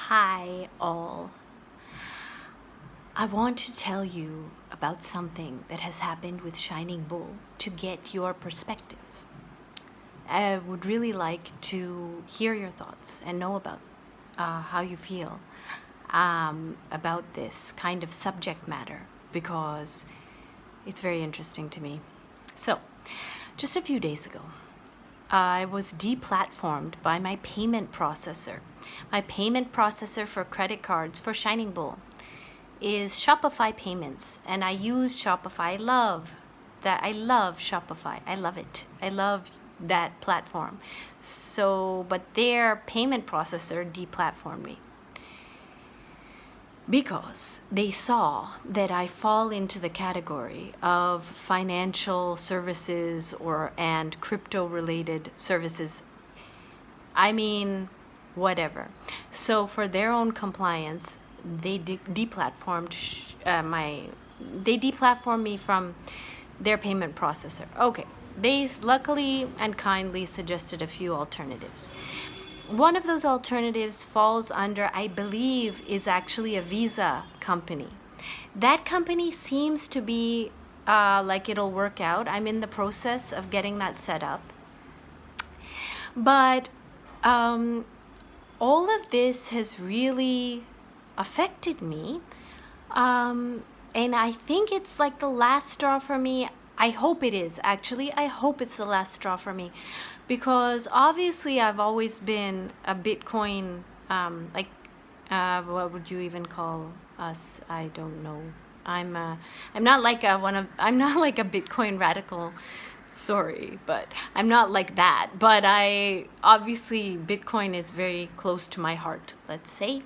Hi, all. I want to tell you about something that has happened with Shining Bull to get your perspective. I would really like to hear your thoughts and know about how you feel about this kind of subject matter because it's very interesting to me. So, just a few days ago, I was deplatformed by my payment processor. My payment processor for credit cards for Shining Bull is Shopify Payments, and I use Shopify. I love that. I love Shopify. I love it. I love that platform. But their payment processor deplatformed me because they saw that I fall into the category of financial services and crypto related services. I mean, whatever. So for their own compliance, they deplatformed they deplatformed me from their payment processor. Okay. They luckily and kindly suggested a few alternatives. One of those alternatives falls under, I believe, is actually a Visa company. That company seems to be like it'll work out. I'm in the process of getting that set up. But all of this has really affected me. And I think it's like the last straw for me. I hope it is, actually. I hope it's the last straw for me. Because obviously I've always been a Bitcoin, what would you even call us? I don't know. I'm not like I'm not like a Bitcoin radical. Sorry, but I'm not like that. But obviously Bitcoin is very close to my heart, let's say.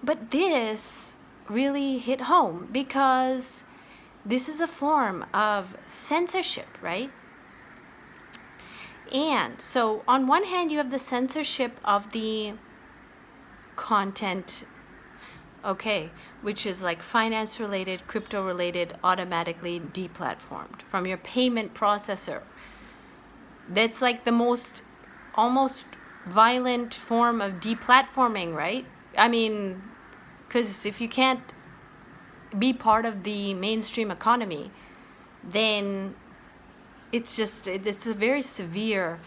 But this really hit home because this is a form of censorship, right? And so on one hand, you have the censorship of the content, okay, which is like finance related, crypto related, automatically deplatformed from your payment processor. That's like the most almost violent form of deplatforming, right? I mean, because if you can't be part of the mainstream economy, then it's a very severe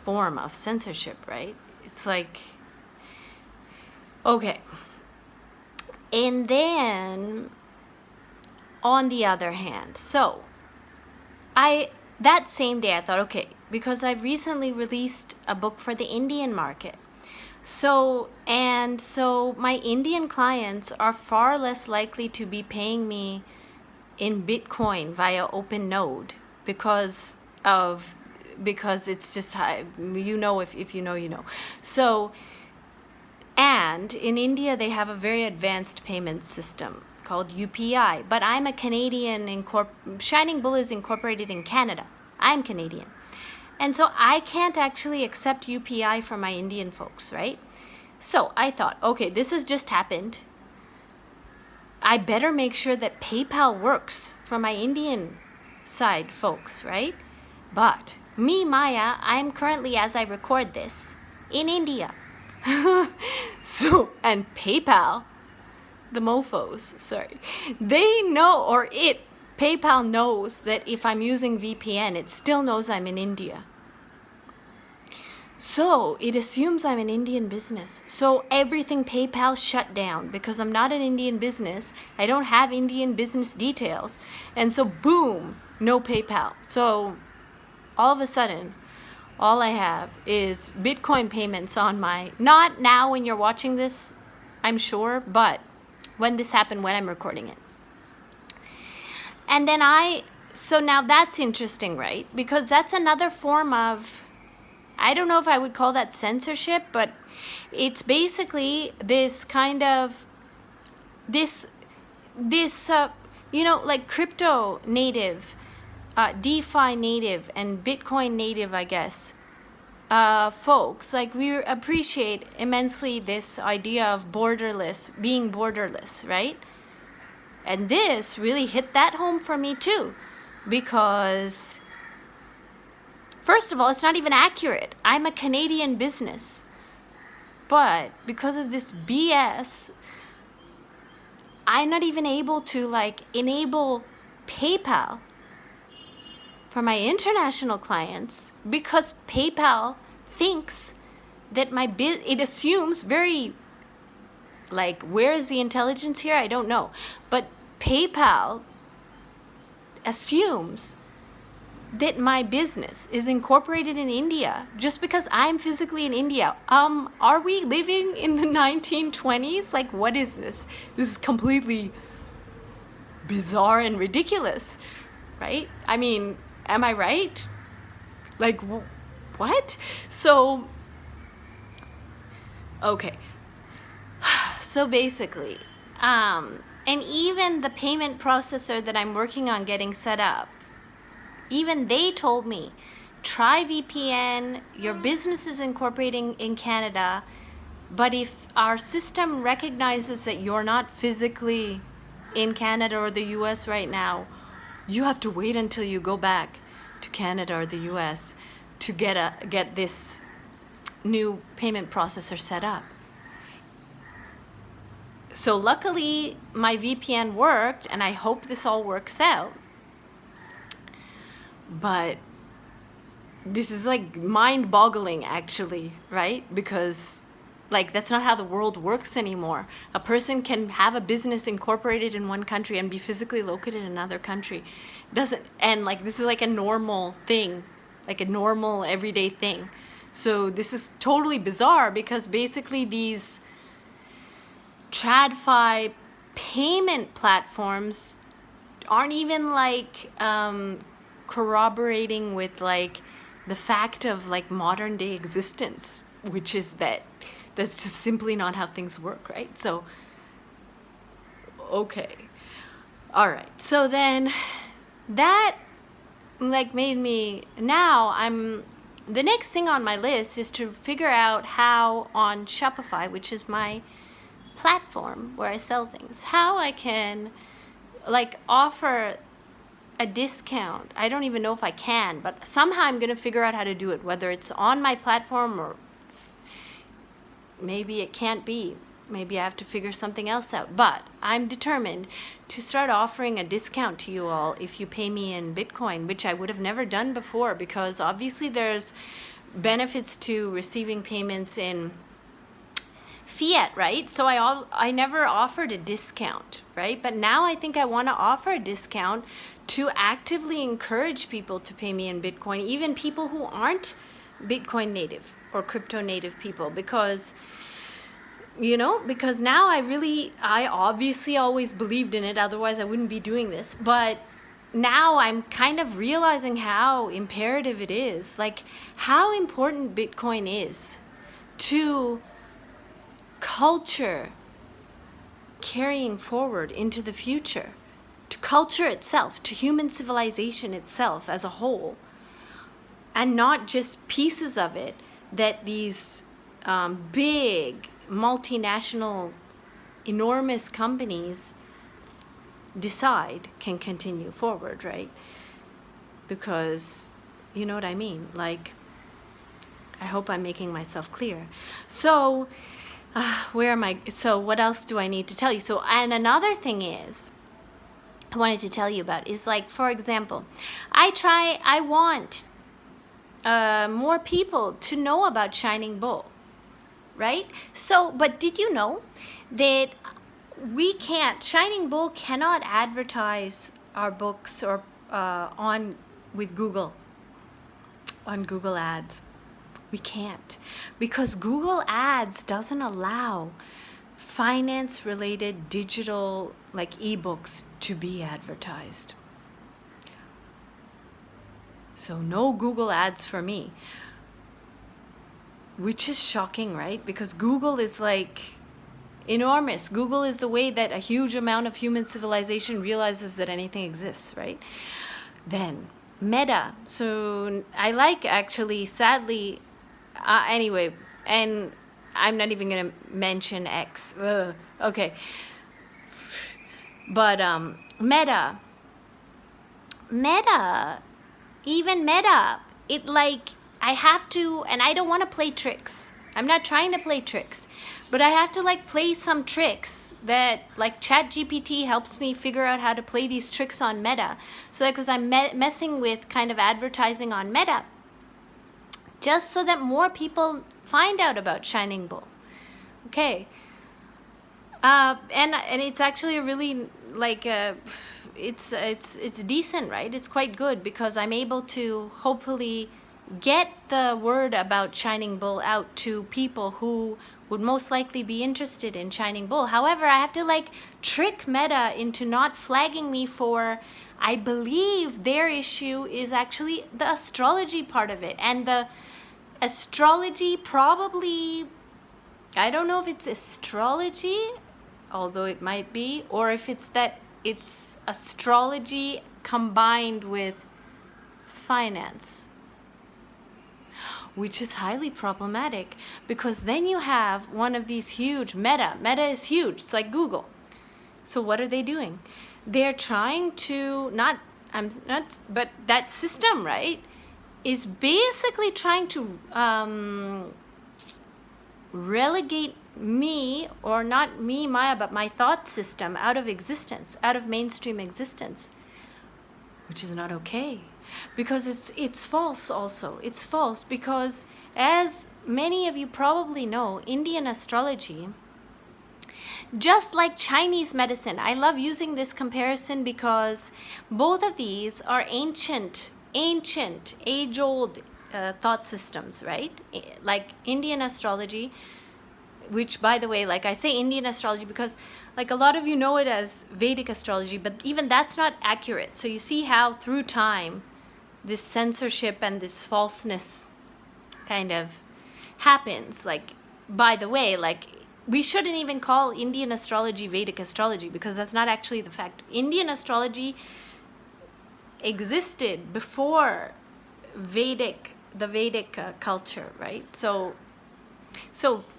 form of censorship, right? It's like, okay. And then on the other hand, that same day I thought, okay, because I've recently released a book for the Indian market. So my Indian clients are far less likely to be paying me in Bitcoin via OpenNode because it's just, if you know, you know. So, and in India, they have a very advanced payment system called UPI. But I'm a Canadian, Shining Bull is incorporated in Canada. I'm Canadian. And so I can't actually accept UPI for my Indian folks, right? So I thought, okay, this has just happened. I better make sure that PayPal works for my Indian side folks, right? But me, Maya, I'm currently, as I record this, in India. And PayPal, the mofos, sorry, they know, PayPal knows that if I'm using VPN, it still knows I'm in India. So it assumes I'm an Indian business. So everything PayPal shut down because I'm not an Indian business. I don't have Indian business details. And so boom, no PayPal. So all of a sudden, all I have is Bitcoin payments on not now when you're watching this, I'm sure, but when this happened, when I'm recording it. And then so now that's interesting, right? Because that's another form of, I don't know if I would call that censorship, but it's basically this kind of, like crypto native, DeFi native, and Bitcoin native, I guess, folks, like we appreciate immensely this idea of being borderless, right? And this really hit that home for me too, because first of all, it's not even accurate. I'm a Canadian business. But because of this BS, I'm not even able to like enable PayPal for my international clients because PayPal thinks that it assumes very, like, where is the intelligence here? I don't know. But PayPal assumes that my business is incorporated in India just because I'm physically in India. Are we living in the 1920s? Like, what is this? This is completely bizarre and ridiculous, right? I mean, am I right? Like, what? So, okay. So basically, and even the payment processor that I'm working on getting set up, even they told me, try VPN, your business is incorporating in Canada, but if our system recognizes that you're not physically in Canada or the US right now, you have to wait until you go back to Canada or the US to get this new payment processor set up. So luckily my VPN worked, and I hope this all works out. But this is like mind-boggling actually, right? Because like that's not how the world works anymore. A person can have a business incorporated in one country and be physically located in another country. And like this is like a normal thing, like a normal everyday thing. So this is totally bizarre because basically these TradFi payment platforms aren't even like corroborating with like the fact of like modern day existence, which is that's just simply not how things work, right? So okay, all right, so then that like made me, now the next thing on my list is to figure out how on Shopify, which is my platform where I sell things, how I can like offer a discount. I don't even know if I can, but somehow I'm going to figure out how to do it, whether it's on my platform or maybe it can't be. Maybe I have to figure something else out. But I'm determined to start offering a discount to you all if you pay me in Bitcoin, which I would have never done before because obviously there's benefits to receiving payments in fiat, right? So I never offered a discount, right? But now I think I want to offer a discount to actively encourage people to pay me in Bitcoin, even people who aren't Bitcoin native or crypto native people, because because now I obviously always believed in it, otherwise I wouldn't be doing this, but now I'm kind of realizing how imperative it is, like how important Bitcoin is to culture carrying forward into the future, to culture itself, to human civilization itself as a whole, and not just pieces of it that these big multinational enormous companies decide can continue forward, right? Because you know what I mean, like, I hope I'm making myself clear. So where am I? So what else do I need to tell you? So, and another thing is I wanted to tell you about is, like, for example, I want more people to know about Shining Bull, right? So, but did you know that Shining Bull cannot advertise our books or with Google, on Google Ads. We can't, because Google Ads doesn't allow finance related digital like ebooks to be advertised. So no Google Ads for me, which is shocking, right? Because Google is like enormous. Google is the way that a huge amount of human civilization realizes that anything exists, right? Then Meta. So I like, actually, sadly, anyway, and I'm not even gonna mention X. Ugh. Okay, but Meta, even Meta, it like, I have to, and I don't want to play tricks. I'm not trying to play tricks, but I have to like play some tricks that like ChatGPT helps me figure out how to play these tricks on Meta. So that because I'm messing with kind of advertising on Meta, just so that more people find out about Shining Bull. Okay. And it's actually a really like it's decent, right? It's quite good because I'm able to hopefully get the word about Shining Bull out to people who would most likely be interested in Shining Bull. However, I have to like trick Meta into not flagging me for, I believe their issue is actually the astrology part of it. And the astrology probably, I don't know if it's astrology, although it might be, or if it's that it's astrology combined with finance, which is highly problematic because then you have one of these huge Meta is huge. It's like Google. So what are they doing? They're trying to but that system, right, is basically trying to relegate me, or not me, Maya, but my thought system out of existence, out of mainstream existence, which is not okay. Because it's false also. It's false because, as many of you probably know, Indian astrology, just like Chinese medicine, I love using this comparison because both of these are ancient, age-old thought systems, right? Like Indian astrology, which, by the way, like I say Indian astrology because like a lot of you know it as Vedic astrology, but even that's not accurate. So you see how through time this censorship and this falseness kind of happens. Like, by the way, like we shouldn't even call Indian astrology Vedic astrology because that's not actually the fact. Indian astrology existed before the Vedic culture, right? So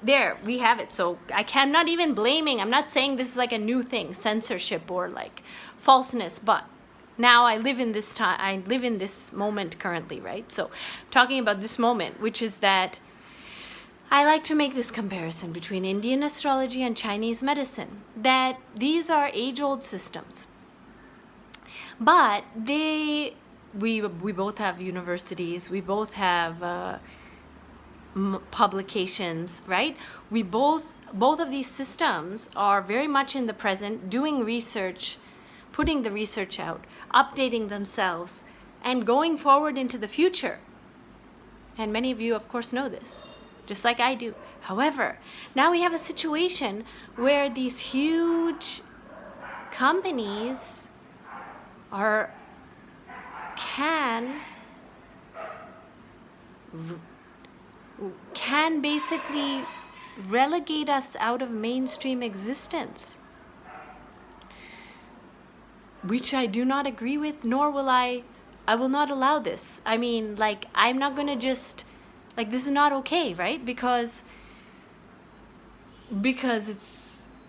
there we have it. So I cannot even blaming, I'm not saying this is like a new thing, censorship or like falseness, but now I live in this time, I live in this moment currently, right? So talking about this moment, which is that I like to make this comparison between Indian astrology and Chinese medicine, that these are age-old systems. But we both have universities, we both have publications, right? We both of these systems are very much in the present, doing research, putting the research out, updating themselves, and going forward into the future. And many of you, of course, know this, just like I do. However, now we have a situation where these huge companies can basically relegate us out of mainstream existence, which I do not agree with, nor will I will not allow this. I mean, like, I'm not gonna just, like, this is not okay, right? Because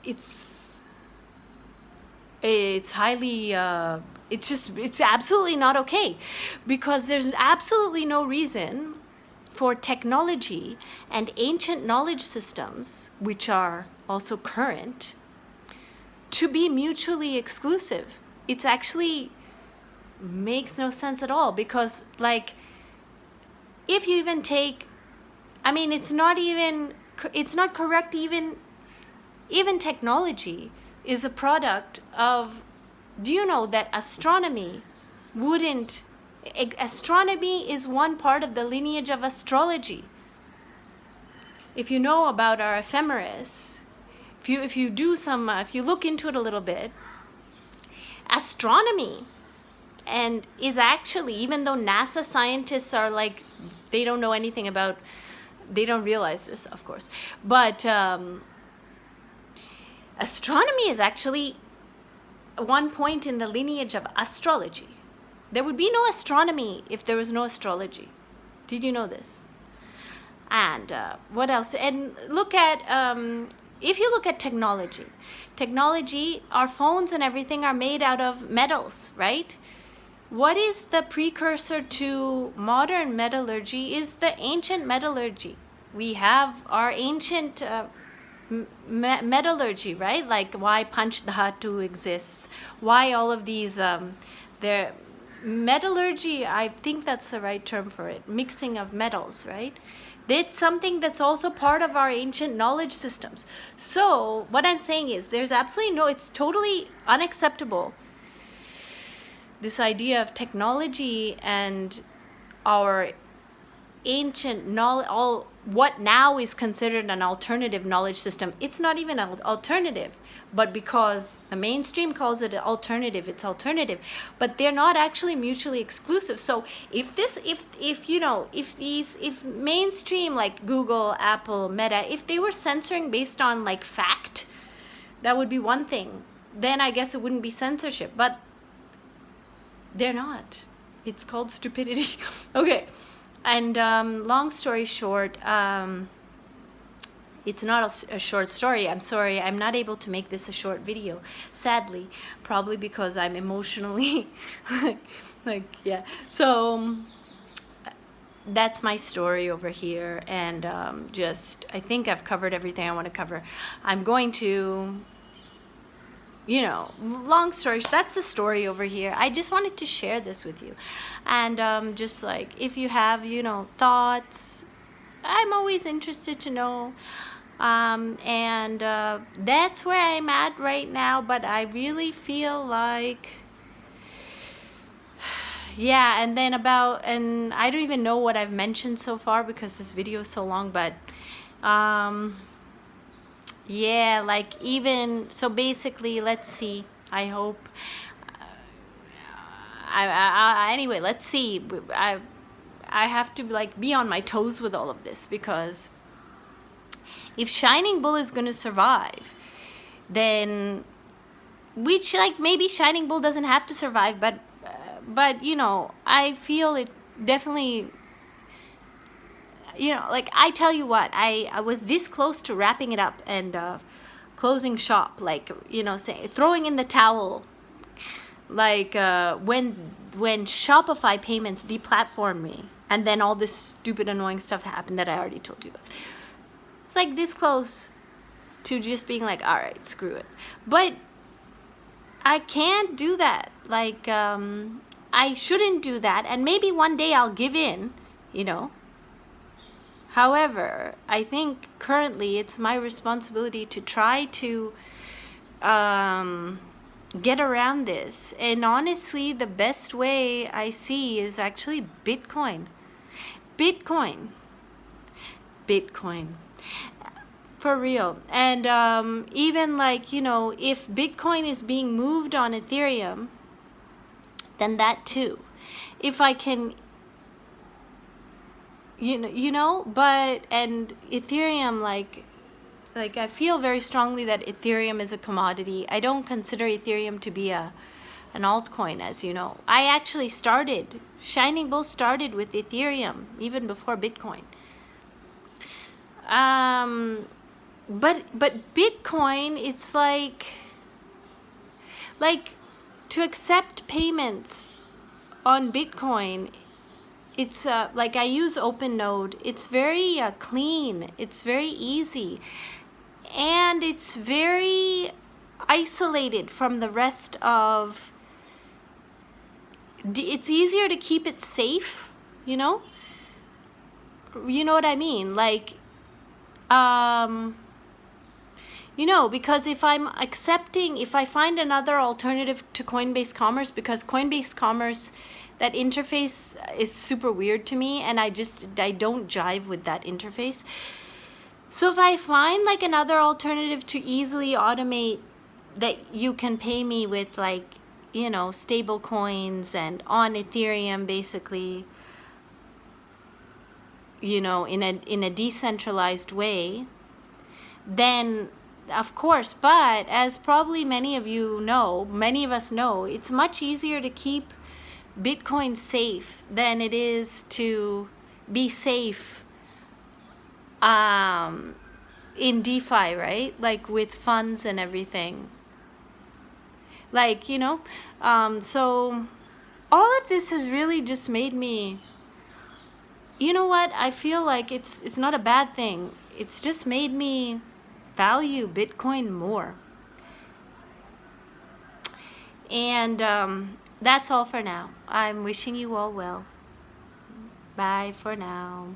it's highly, it's absolutely not okay, because there's absolutely no reason for technology and ancient knowledge systems, which are also current, to be mutually exclusive. It's actually makes no sense at all, because like, if you even take, I mean, it's not correct. Even technology is a product of, do you know that astronomy is one part of the lineage of astrology. If you know about our ephemeris, if you look into it a little bit, astronomy and is actually, even though NASA scientists are like, they don't know anything about, they don't realize this, of course, but astronomy is actually one point in the lineage of astrology. There would be no astronomy if there was no astrology. Did you know this? And what else? And look at, if you look at technology, our phones and everything are made out of metals, right? What is the precursor to modern metallurgy is the ancient metallurgy. we have our ancient metallurgy, right? Like why Panch Dhatu exists, why all of these their metallurgy, I think that's the right term for it, mixing of metals, right? It's something that's also part of our ancient knowledge systems. So what I'm saying is there's absolutely no, it's totally unacceptable, this idea of technology and our ancient knowledge, all what now is considered an alternative knowledge system. It's not even an alternative, but because the mainstream calls it an alternative, it's alternative, but they're not actually mutually exclusive. So if mainstream like Google, Apple, Meta, if they were censoring based on like fact, that would be one thing. Then I guess it wouldn't be censorship, but they're not. It's called stupidity. Okay. And long story short, it's not a short story. I'm sorry, I'm not able to make this a short video, sadly, probably because I'm emotionally yeah. So that's my story over here, and I think I've covered everything I want to cover. I'm going to, long story, that's the story over here. I just wanted to share this with you. And just like, if you have, thoughts, I'm always interested to know. And that's where I'm at right now, but I really feel like, yeah, and I don't even know what I've mentioned so far because this video is so long, but yeah, like even, so basically, let's see, I hope, anyway, let's see, I have to like be on my toes with all of this, because if Shining Bull is going to survive, then, which like maybe Shining Bull doesn't have to survive, but I feel it definitely, like, I tell you what, I was this close to wrapping it up and closing shop, like, throwing in the towel, like when Shopify payments deplatformed me, and then all this stupid annoying stuff happened that I already told you about. It's like this close to just being like, all right, screw it. But I can't do that. Like, I shouldn't do that, and maybe one day I'll give in, However, I think currently it's my responsibility to try to get around this. And honestly, the best way I see is actually Bitcoin. Bitcoin. For real. And even like, if Bitcoin is being moved on Ethereum, then that too. If I can, but, and Ethereum, like I feel very strongly that Ethereum is a commodity. I don't consider Ethereum to be an altcoin, as you know. I actually Shining Bull started with Ethereum, even before Bitcoin. But Bitcoin, it's like to accept payments on Bitcoin, it's like I use OpenNode. It's very clean. It's very easy. And it's very isolated from the rest of... It's easier to keep it safe, You know what I mean? Like, because if I find another alternative to Coinbase Commerce, because Coinbase Commerce, that interface is super weird to me, and I don't jive with that interface. So if I find like another alternative to easily automate that you can pay me with, like, stable coins and on Ethereum, basically, in a decentralized way, then of course, but as probably many of us know, it's much easier to keep Bitcoin safe than it is to be safe in DeFi, right? Like with funds and everything. Like, so all of this has really just made me you know what? I feel like it's not a bad thing. It's just made me value Bitcoin more. And that's all for now. I'm wishing you all well. Bye for now.